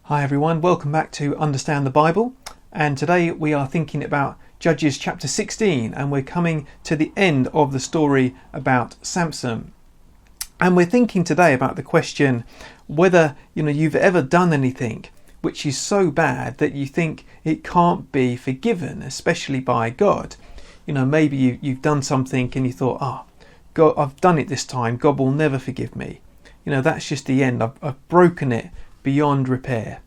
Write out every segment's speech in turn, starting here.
Hi everyone, welcome back to Understand the Bible, and today we are thinking about Judges chapter 16, and we're coming to the end of the story about Samson. And we're thinking today about the question whether you've ever done anything which is so bad that you think it can't be forgiven, especially by God. Maybe you've done something and you thought, God, I've done it this time, God will never forgive me. That's just the end, I've broken it beyond repair.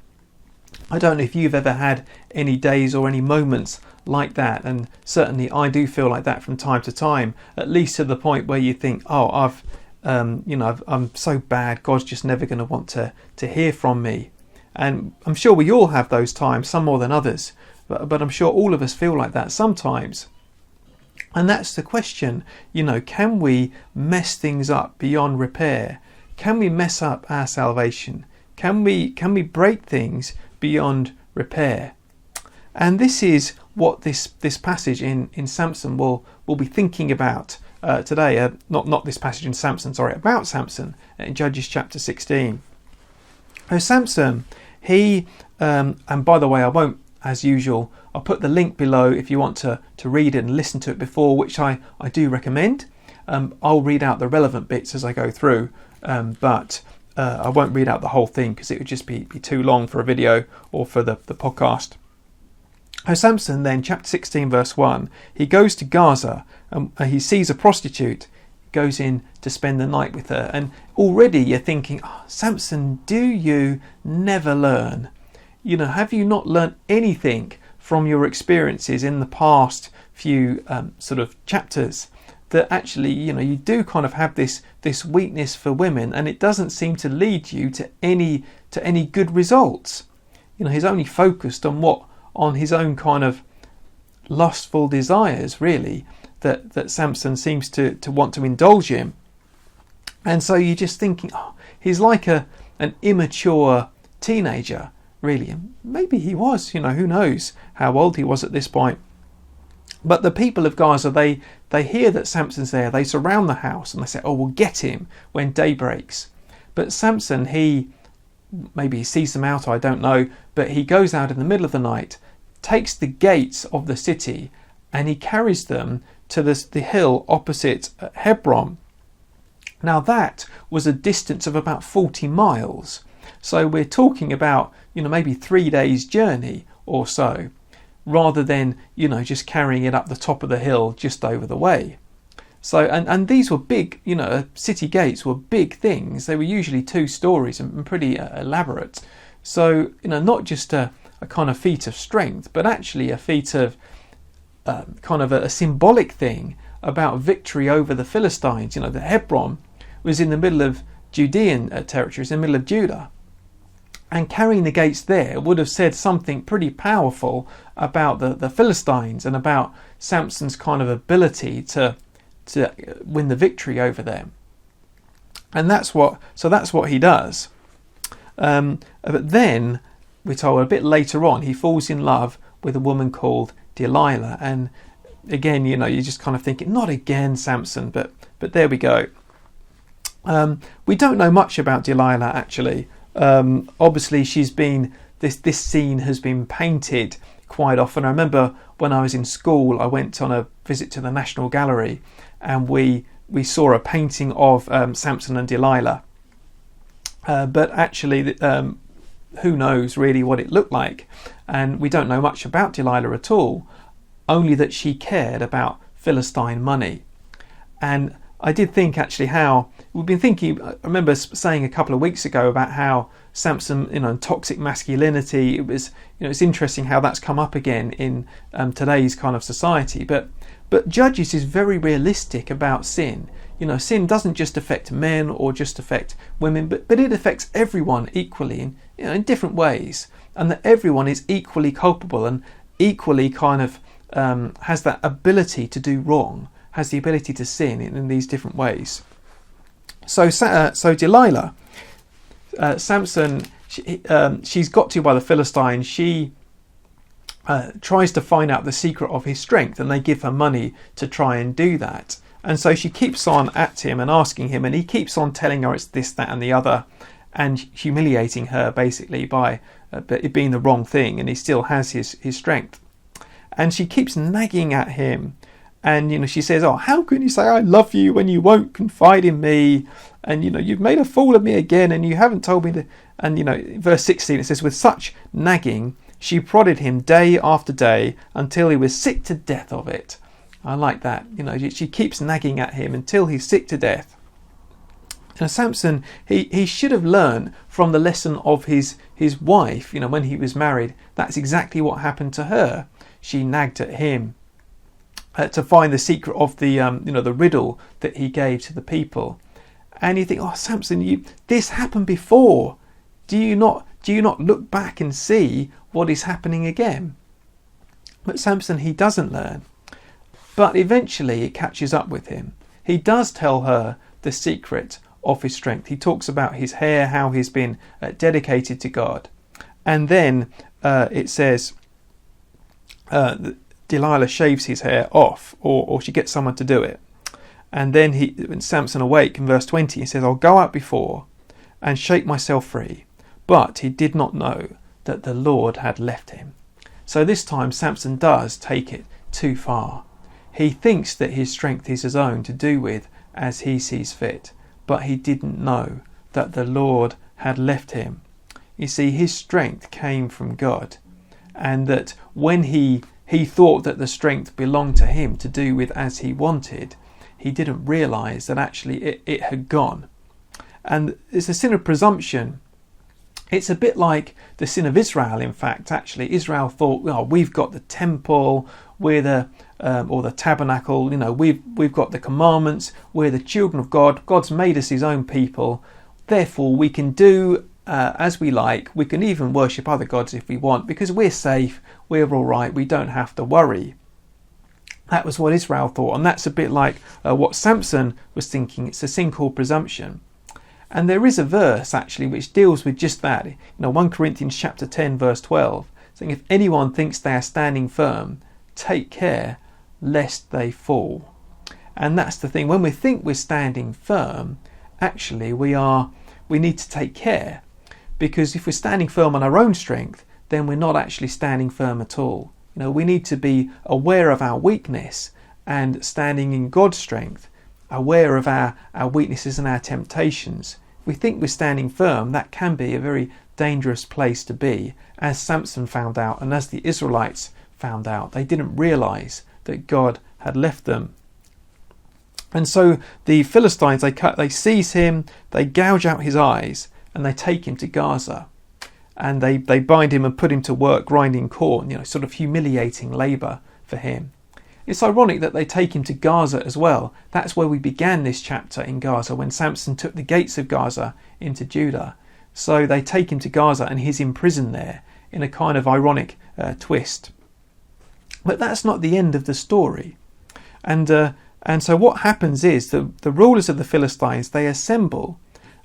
I don't know if you've ever had any days or any moments like that, and certainly I do feel like that from time to time, at least to the point where you think, I'm so bad, God's just never going to want to hear from me. And I'm sure we all have those times, some more than others, but I'm sure all of us feel like that sometimes. And that's the question, can we mess things up beyond repair? Can we mess up our salvation? Can we break things beyond repair? And this is what this passage in Samson will be thinking about today. Not this passage in Samson, about Samson in Judges chapter 16. Now Samson, he and by the way, I won't, as usual, I'll put the link below if you want to read it and listen to it before, which I do recommend. I'll read out the relevant bits as I go through, but I won't read out the whole thing because it would just be too long for a video or for the podcast. Samson then, chapter 16 verse 1, he goes to Gaza and he sees a prostitute, goes in to spend the night with her, and already you're thinking, Samson, do you never learn? Have you not learned anything from your experiences in the past few sort of chapters? That actually, you do kind of have this weakness for women, and it doesn't seem to lead you to any good results. He's only focused on his own kind of lustful desires, really, that Samson seems to want to indulge in. And so you're just thinking, he's like an immature teenager, really. And maybe he was, who knows how old he was at this point. But the people of Gaza, they hear that Samson's there. They surround the house and they say, we'll get him when day breaks. But Samson, maybe he sees them out, I don't know, but he goes out in the middle of the night, takes the gates of the city, and he carries them to the hill opposite Hebron. Now that was a distance of about 40 miles. So we're talking about, maybe 3 days journey or so, rather than, just carrying it up the top of the hill just over the way. So, and these were big, city gates were big things. They were usually 2 stories and pretty elaborate. So, not just a kind of feat of strength, but actually a feat of kind of a symbolic thing about victory over the Philistines. The Hebron was in the middle of Judean territories, in the middle of Judah. And carrying the gates there would have said something pretty powerful about the Philistines and about Samson's kind of ability to win the victory over them. And that's what he does. But then we're told a bit later on he falls in love with a woman called Delilah. And again, you're just kind of thinking, not again, Samson, but there we go. We don't know much about Delilah actually. Obviously she's been, this scene has been painted quite often. I remember when I was in school, I went on a visit to the National Gallery and we saw a painting of Samson and Delilah. But actually, who knows really what it looked like? And we don't know much about Delilah at all, only that she cared about Philistine money. And I did think actually how we've been thinking. I remember saying a couple of weeks ago about how Samson, and toxic masculinity. It was, it's interesting how that's come up again in today's kind of society. But Judges is very realistic about sin. Sin doesn't just affect men or just affect women, but it affects everyone equally in different ways, and that everyone is equally culpable and equally kind of has that ability to do wrong. Has the ability to sin in these different ways. So Delilah, Samson, she's got to by the Philistines. She tries to find out the secret of his strength, and they give her money to try and do that. And so she keeps on at him and asking him, and he keeps on telling her it's this, that, and the other. and humiliating her basically by it being the wrong thing, and he still has his strength. And she keeps nagging at him, and she says, "Oh, how can you say I love you when you won't confide in me? And you've made a fool of me again, and you haven't told me to." And verse 16, it says, "With such nagging she prodded him day after day until he was sick to death of it." I like that. She keeps nagging at him until he's sick to death. Now Samson, he should have learned from the lesson of his wife, when he was married. That's exactly what happened to her. She nagged at him to find the secret of the the riddle that he gave to the people. And you think, "Oh, Samson, this happened before. Do you not look back and see what is happening again?" But Samson, he doesn't learn. But eventually it catches up with him. He does tell her the secret of his strength. He talks about his hair, how he's been dedicated to God. And then it says Delilah shaves his hair off, or she gets someone to do it. And then when Samson awake in verse 20, he says, "I'll go out before and shake myself free." But he did not know that the Lord had left him. So this time Samson does take it too far. He thinks that his strength is his own to do with as he sees fit, but he didn't know that the Lord had left him. You see, his strength came from God, and that when he thought that the strength belonged to him to do with as he wanted, he didn't realise that actually it had gone. And it's a sin of presumption. It's a bit like the sin of Israel, in fact. Actually, Israel thought, "Oh, we've got the temple, we're the or the tabernacle, we've got the commandments, we're the children of God, God's made us his own people, therefore we can do as we like, we can even worship other gods if we want, because we're safe, we're all right, we don't have to worry." That was what Israel thought, and that's a bit like what Samson was thinking. It's a sin called presumption. And there is a verse actually which deals with just that. 1 Corinthians chapter 10 verse 12, saying, "If anyone thinks they are standing firm, take care lest they fall." And that's the thing. When we think we're standing firm, actually we need to take care, because if we're standing firm on our own strength, then we're not actually standing firm at all. We need to be aware of our weakness and standing in God's strength, aware of our weaknesses and our temptations. If we think we're standing firm, that can be a very dangerous place to be, as Samson found out and as the Israelites found out. They didn't realise that God had left them. And so the Philistines, they seize him, they gouge out his eyes, and they take him to Gaza. And they bind him and put him to work grinding corn, sort of humiliating labour for him. It's ironic that they take him to Gaza as well. That's where we began this chapter, in Gaza, when Samson took the gates of Gaza into Judah. So they take him to Gaza and he's imprisoned there in a kind of ironic twist. But that's not the end of the story. And so what happens is the rulers of the Philistines, they assemble,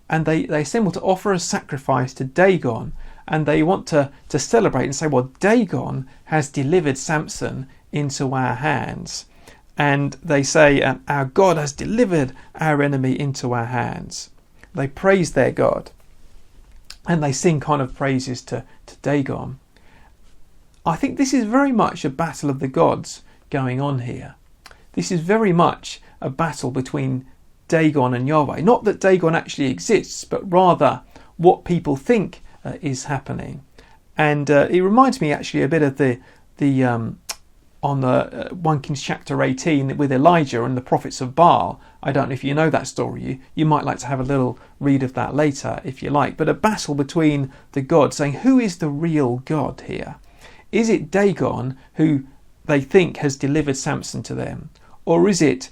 and they assemble to offer a sacrifice to Dagon, and they want to celebrate and say, "Well, Dagon has delivered Samson into our hands." And they say, "Our God has delivered our enemy into our hands." They praise their God, and they sing kind of praises to Dagon. I think this is very much a battle of the gods going on here. This is very much a battle between Dagon and Yahweh. Not that Dagon actually exists, but rather what people think is happening. And it reminds me actually a bit of the on the 1 Kings chapter 18 with Elijah and the prophets of Baal. I don't know if you know that story. You might like to have a little read of that later if you like. But a battle between the gods, saying who is the real God here? Is it Dagon, who they think has delivered Samson to them? Or is it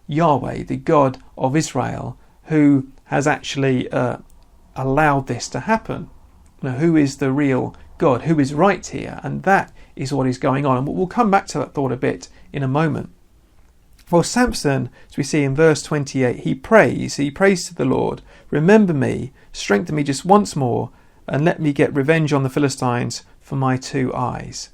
Yahweh, the God of Israel, who has actually allowed this to happen? Who is the real God? Who is right here? And that is what is going on. And we'll come back to that thought a bit in a moment. Well, Samson, as we see in verse 28, he prays to the Lord, "Remember me, strengthen me just once more, and let me get revenge on the Philistines for my 2 eyes."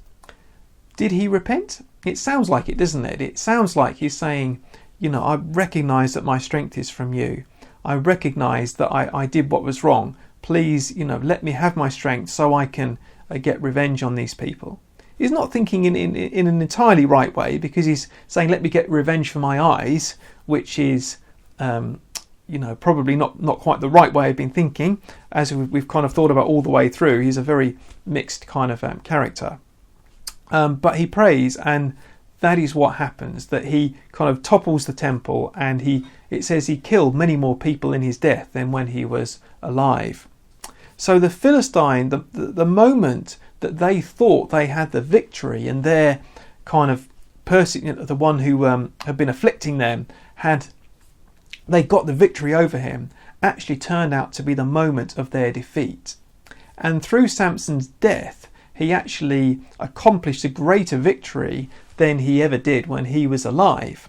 Did he repent? It sounds like it, doesn't it? It sounds like he's saying, I recognise that my strength is from you. I recognise that I did what was wrong, please, let me have my strength so I can get revenge on these people. He's not thinking in an entirely right way, because he's saying, let me get revenge for my eyes, which is, probably not quite the right way of being thinking, as we've kind of thought about all the way through. He's a very mixed kind of character. But he prays, and that is what happens, that he kind of topples the temple, and it says he killed many more people in his death than when he was alive. So the Philistine, the moment that they thought they had the victory, and their kind of person, the one who had been afflicting them, they got the victory over him, actually turned out to be the moment of their defeat. And through Samson's death, he actually accomplished a greater victory than he ever did when he was alive.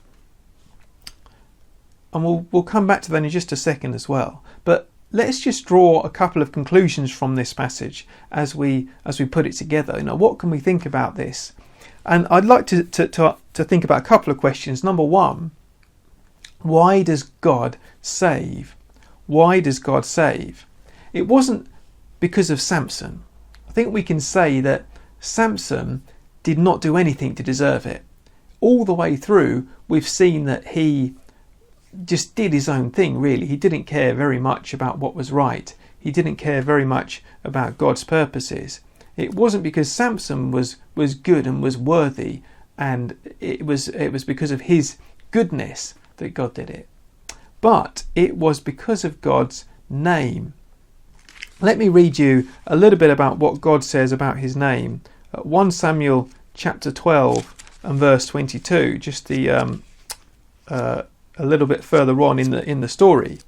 And we'll come back to that in just a second as well. But let's just draw a couple of conclusions from this passage as we put it together. What can we think about this? And I'd like to think about a couple of questions. Number one, why does God save? Why does God save? It wasn't because of Samson. I think we can say that Samson did not do anything to deserve it. All the way through, we've seen that he just did his own thing, really. He didn't care very much about what was right. He didn't care very much about God's purposes. It wasn't because Samson was good and was worthy, and it was because of his goodness that God did it. But it was because of God's name. Let me read you a little bit about what God says about his name. 1 Samuel chapter 12 and verse 22, just a little bit further on in the story.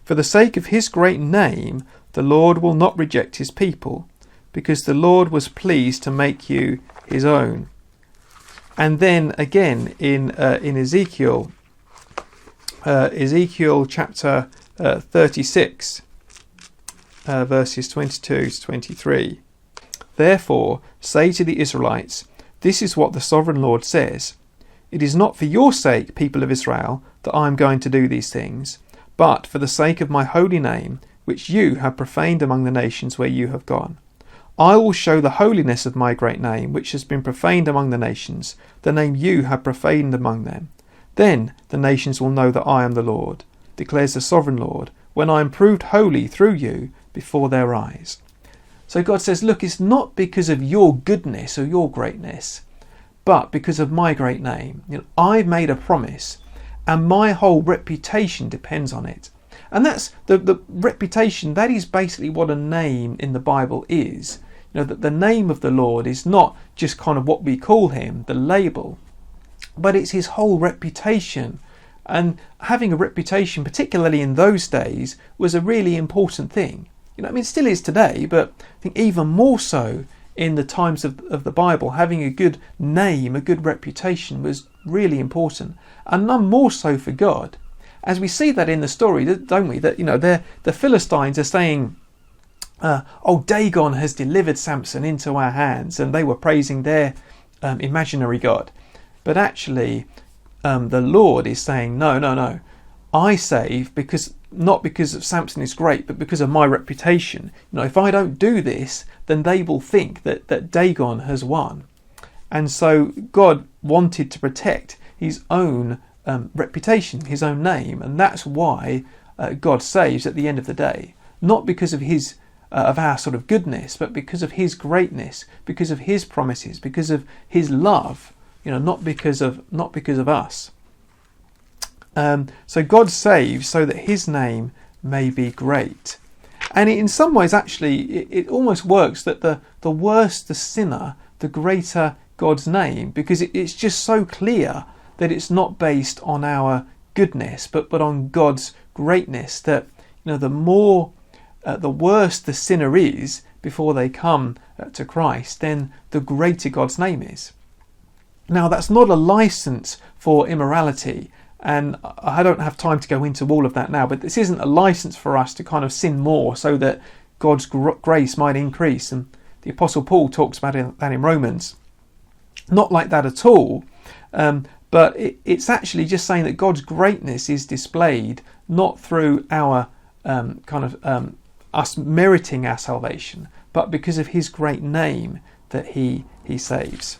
For the sake of his great name, the Lord will not reject his people, because the Lord was pleased to make you his own. And then again in Ezekiel chapter 36, verses 22 to 23. Therefore say to the Israelites, this is what the sovereign Lord says. It is not for your sake, people of Israel, that I am going to do these things, but for the sake of my holy name, which you have profaned among the nations where you have gone. I will show the holiness of my great name, which has been profaned among the nations, the name you have profaned among them. Then the nations will know that I am the Lord, declares the sovereign Lord, when I am proved holy through you before their eyes. So God says, look, it's not because of your goodness or your greatness, but because of my great name. I've made a promise, and my whole reputation depends on it. And that's the reputation. That is basically what a name in the Bible is. That the name of the Lord is not just kind of what we call him, the label, but it's his whole reputation. And having a reputation, particularly in those days, was a really important thing. It still is today, but I think even more so in the times of the Bible, having a good name, a good reputation was really important, and none more so for God. As we see that in the story, don't we? That the Philistines are saying, Dagon has delivered Samson into our hands, and they were praising their imaginary god. But actually, the Lord is saying, no, I save not because of Samson is great, but because of my reputation. If I don't do this, then they will think that Dagon has won. And so God wanted to protect his own reputation, his own name, and that's why God saves at the end of the day. Not because of our sort of goodness, but because of his greatness, because of his promises, because of his love. Not because of us. So God saves so that his name may be great. And in some ways, actually, it almost works that the worse the sinner, the greater God's name, because it's just so clear that it's not based on our goodness, but on God's greatness. That the worse the sinner is before they come to Christ, then the greater God's name is. Now, that's not a license for immorality, and I don't have time to go into all of that now, but this isn't a license for us to kind of sin more so that God's grace might increase. And the Apostle Paul talks about that in Romans. Not like that at all, but it's actually just saying that God's greatness is displayed not through our us meriting our salvation, but because of his great name that he saves.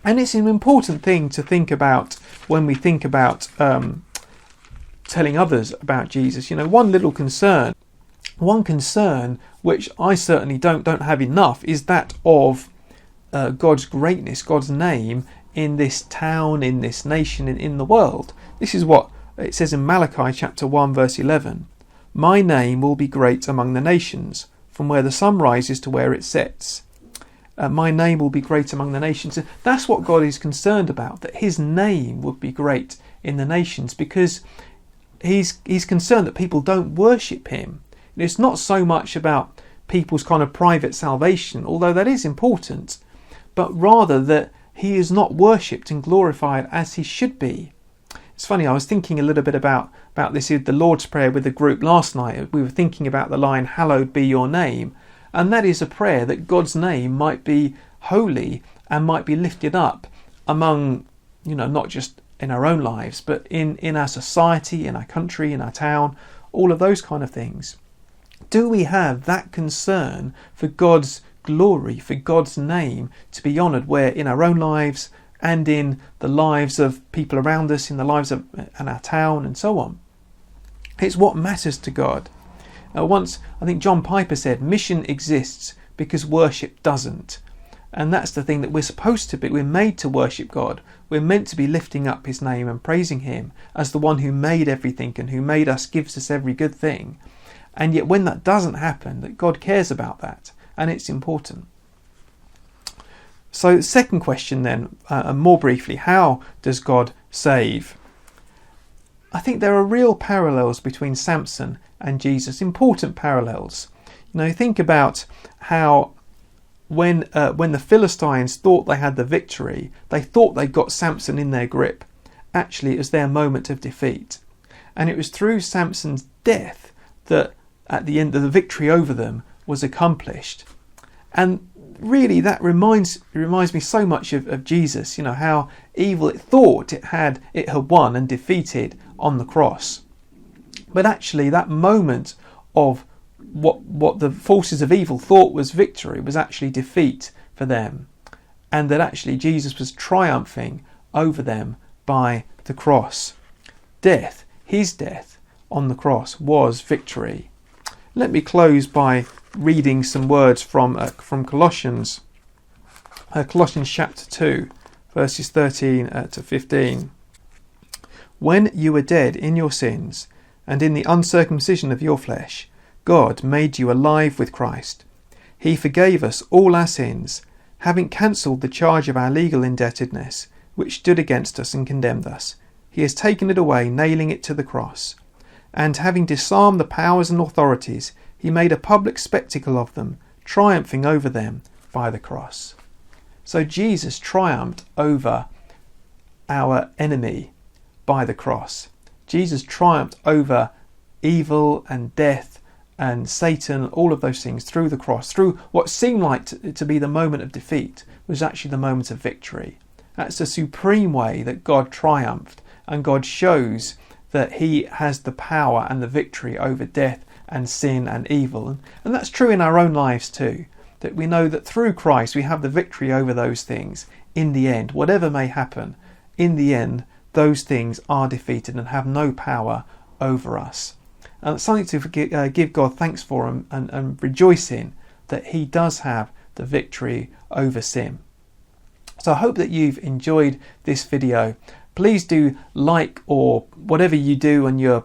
And it's an important thing to think about when we think about telling others about Jesus. One concern which I certainly don't have enough is that of God's greatness, God's name in this town, in this nation, in the world. This is what it says in Malachi chapter 1 verse 11. My name will be great among the nations, from where the sun rises to where it sets. My name will be great among the nations. That's what God is concerned about, that his name would be great in the nations, because he's concerned that people don't worship him. And it's not so much about people's kind of private salvation, although that is important, but rather that he is not worshipped and glorified as he should be. It's funny, I was thinking a little bit about this in the Lord's Prayer with the group last night. We were thinking about the line, hallowed be your name. And that is a prayer that God's name might be holy and might be lifted up among, not just in our own lives, but in our society, in our country, in our town, all of those kind of things. Do we have that concern for God's glory, for God's name to be honoured, where in our own lives and in the lives of people around us, in the lives of our town and so on? It's what matters to God. Once, I think John Piper said, mission exists because worship doesn't. And that's the thing that we're supposed to be. We're made to worship God. We're meant to be lifting up his name and praising him as the one who made everything and who made us, gives us every good thing. And yet when that doesn't happen, that God cares about that, and it's important. So second question then, more briefly, how does God save? I think there are real parallels between Samson and Jesus, important parallels. Think about how when the Philistines thought they had the victory, they thought they got Samson in their grip. Actually, it was their moment of defeat. And it was through Samson's death that at the end of the victory over them was accomplished. And really that reminds me so much of Jesus, how evil it thought it had won and defeated on the cross. But actually that moment of what the forces of evil thought was victory was actually defeat for them. And that actually Jesus was triumphing over them by the cross. Death, his death on the cross, was victory. Let me close by reading some words from Colossians. Colossians chapter 2, verses 13 to 15. When you were dead in your sins and in the uncircumcision of your flesh, God made you alive with Christ. He forgave us all our sins, having cancelled the charge of our legal indebtedness, which stood against us and condemned us. He has taken it away, nailing it to the cross. And having disarmed the powers and authorities, he made a public spectacle of them, triumphing over them by the cross. So Jesus triumphed over our enemy by the cross. Jesus triumphed over evil and death and Satan, all of those things, through the cross. Through what seemed like to be the moment of defeat was actually the moment of victory. That's the supreme way that God triumphed, and God shows that he has the power and the victory over death and sin and evil. And that's true in our own lives too, that we know that through Christ we have the victory over those things in the end. Whatever may happen, in the end those things are defeated and have no power over us. And it's something to give God thanks for and rejoice in, that he does have the victory over sin. So I hope that you've enjoyed this video. Please do like, or whatever you do on your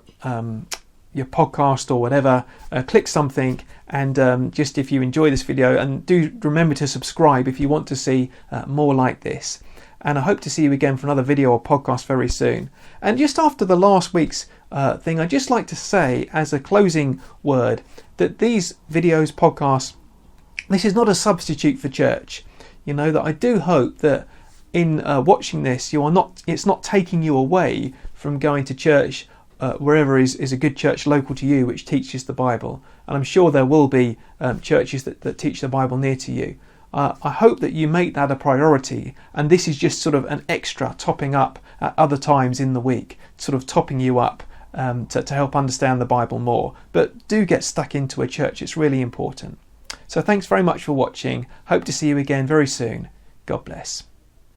podcast or whatever, click something, and just if you enjoy this video, and do remember to subscribe if you want to see more like this. And I hope to see you again for another video or podcast very soon. And just after the last week's thing, I'd just like to say as a closing word that these videos, podcasts, this is not a substitute for church. That I do hope that in watching this, it's not taking you away from going to church wherever is a good church local to you which teaches the Bible. And I'm sure there will be churches that teach the Bible near to you. I hope that you make that a priority, and this is just sort of an extra topping up at other times in the week, sort of topping you up to help understand the Bible more. But do get stuck into a church. It's really important. So thanks very much for watching. Hope to see you again very soon. God bless.